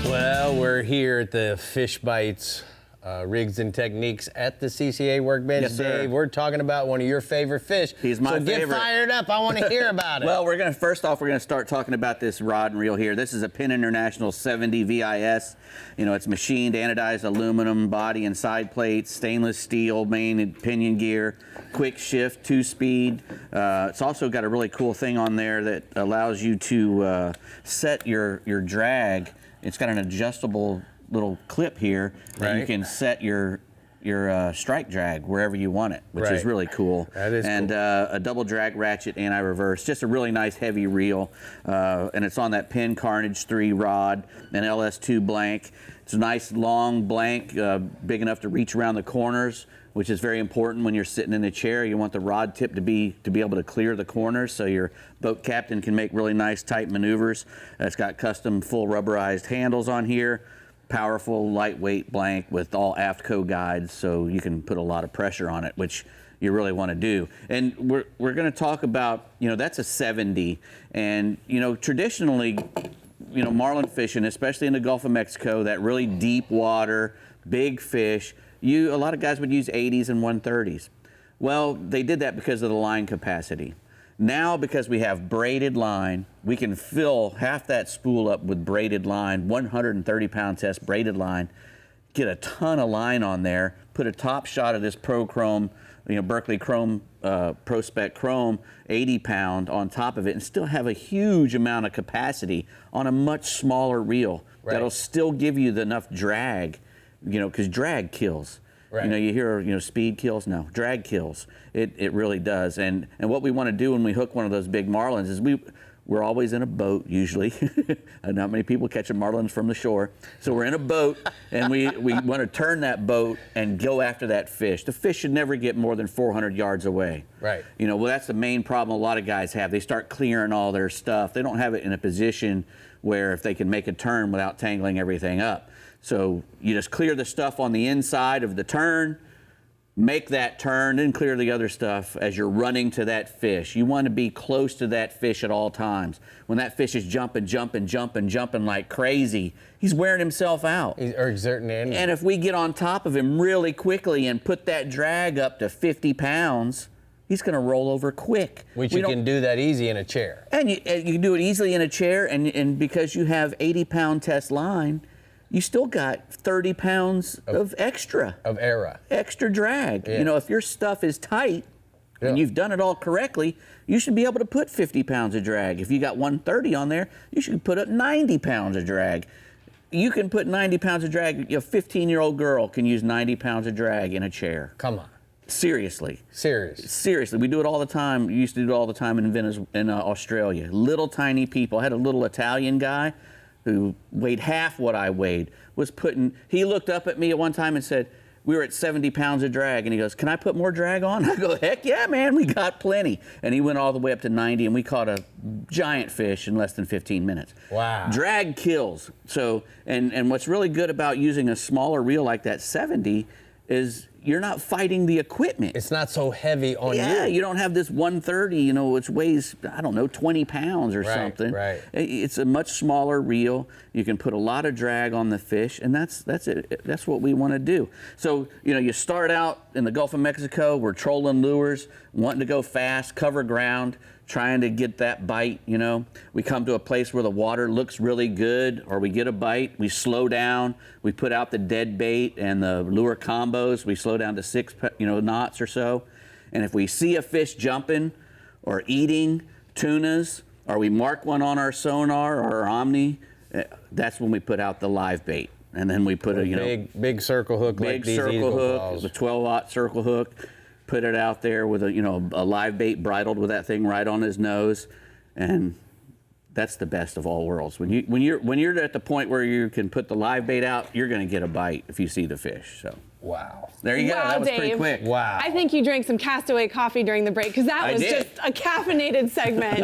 Well, we're here at the Fish Bites Rigs and Techniques at the CCA workbench. Yes, sir. Dave, we're talking about one of your favorite fish. He's my so favorite. Get fired up. I want to hear about it. Well, first off, we're gonna start talking about this rod and reel here. This is a Penn International 70 VIS. You know, it's machined anodized aluminum body and side plates, stainless steel main and pinion gear, quick shift, 2-speed. It's also got a really cool thing on there that allows you to set your drag. It's got an adjustable little clip here that you can set your strike drag wherever you want it, which is really cool. That is cool. A double drag ratchet anti-reverse, just a really nice heavy reel, and it's on that Penn Carnage 3 rod, an LS2 blank. It's a nice long blank, big enough to reach around the corners, which is very important when you're sitting in a chair. You want the rod tip to be able to clear the corners so your boat captain can make really nice tight maneuvers. It's got custom full rubberized handles on here. Powerful, lightweight blank with all AFTCO guides, so you can put a lot of pressure on it, which you really want to do. And we're going to talk about, you know, that's a 70, and you know, traditionally, you know, marlin fishing, especially in the Gulf of Mexico, that really deep water, big fish, a lot of guys would use 80s and 130s. Well, they did that because of the line capacity. Now, because we have braided line, we can fill half that spool up with braided line, 130-pound test braided line, get a ton of line on there, put a top shot of this Pro Chrome, you know, Berkeley Chrome, Pro Spec Chrome, 80-pound on top of it, and still have a huge amount of capacity on a much smaller reel. Right. That'll still give you enough drag, you know, because drag kills. Right. You know, you hear, you know, speed kills. No, drag kills. It really does. And what we want to do when we hook one of those big marlins is we're always in a boat usually. Not many people catching marlins from the shore. So we're in a boat and we want to turn that boat and go after that fish. The fish should never get more than 400 yards away. Right. You know, well, that's the main problem a lot of guys have. They start clearing all their stuff. They don't have it in a position where if they can make a turn without tangling everything up. So you just clear the stuff on the inside of the turn, make that turn, then clear the other stuff as you're running to that fish. You want to be close to that fish at all times. When that fish is jumping like crazy, he's wearing himself out. Or exerting energy. And if we get on top of him really quickly and put that drag up to 50 pounds, he's going to roll over quick. Which you can do that easy in a chair. And you can do it easily in a chair, and because you have 80-pound test line, you still got 30 pounds of extra. Extra drag. Yeah. You know, if your stuff is tight and you've done it all correctly, you should be able to put 50 pounds of drag. If you got 130 on there, you should put up 90 pounds of drag. You can put 90 pounds of drag. A 15-year-old girl can use 90 pounds of drag in a chair. Come on. Seriously. Seriously. We do it all the time. We used to do it all the time in Australia. Little tiny people. I had a little Italian guy who weighed half what I weighed, he looked up at me at one time and said, we were at 70 pounds of drag, and he goes, can I put more drag on? I go, heck yeah, man, we got plenty. And he went all the way up to 90, and we caught a giant fish in less than 15 minutes. Wow. Drag kills. So, and what's really good about using a smaller reel like that 70 is you're not fighting the equipment. It's not so heavy on you. Yeah, you don't have this 130, you know, which weighs, I don't know, 20 pounds or something. Right. It's a much smaller reel. You can put a lot of drag on the fish, and that's it. That's what we want to do. So, you know, you start out in the Gulf of Mexico, we're trolling lures, wanting to go fast, cover ground, trying to get that bite, you know. We come to a place where the water looks really good, or we get a bite, we slow down, we put out the dead bait and the lure combos, we slow down to 6 knots or so. And if we see a fish jumping or eating tunas, or we mark one on our sonar or our Omni, that's when we put out the live bait. And then we put big circle hook, like these Eagle balls. The 12-aught circle hook. Put it out there with a live bait bridled with that thing right on his nose, and that's the best of all worlds. When you're at the point where you can put the live bait out, you're going to get a bite if you see the fish. So wow, there you go. That was Dave. pretty quick. Wow. I think you drank some Castaway coffee during the break because that was just a caffeinated segment.